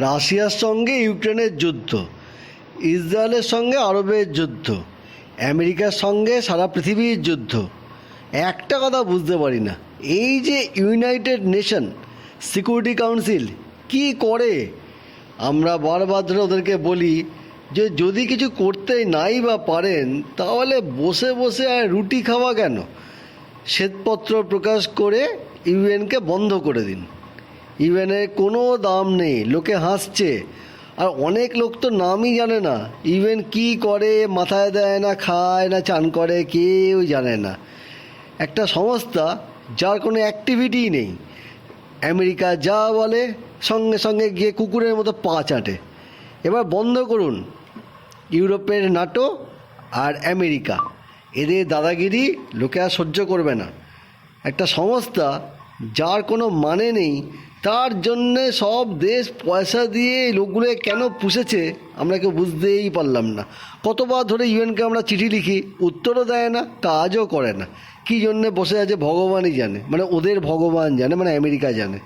রাশিয়ার সঙ্গে ইউক্রেনের যুদ্ধ, ইসরায়েলের সঙ্গে আরবের যুদ্ধ, আমেরিকার সঙ্গে সারা পৃথিবীর যুদ্ধ। একটা কথা বুঝতে পারি না, এই যে ইউনাইটেড নেশন সিকিউরিটি কাউন্সিল কি করে? আমরা বারবার ধরে ওদেরকে বলি যে যদি কিছু করতে নাই বা পারেন তাহলে বসে বসে আর রুটি খাওয়া কেন, শ্বেতপত্র প্রকাশ করে ইউএনকে বন্ধ করে দিন। ইউএনের কোনো দাম নেই, লোকে হাসছে, আর অনেক লোক তো নামই জানে না ইউএন কি করে, মাথায় দেয় না, খায় না, চান করে, কেউ জানে না। একটা সংস্থা যার কোনো অ্যাক্টিভিটিই নেই, আমেরিকা যা বলে সঙ্গে সঙ্গে গিয়ে কুকুরের মতো পা চাটে। এবার বন্ধ করুন ইউরোপের নাটো আর আমেরিকা, এদের দাদাগিরি লোকে আর সহ্য করবে না। একটা সংস্থা যার কোনো মানে নেই, তার জন্যে সব দেশ পয়সা দিয়ে এই লোকগুলোকে কেন পুষেছে আমরা কেউ বুঝতেই পারলাম না। কতবার ধরে ইউএনকে আমরা চিঠি লিখি, উত্তরও দেয় না, কাজও করে না। কী জন্যে বসে আছে ভগবানই জানে, মানে ওদের ভগবান জানে, মানে আমেরিকা জানে।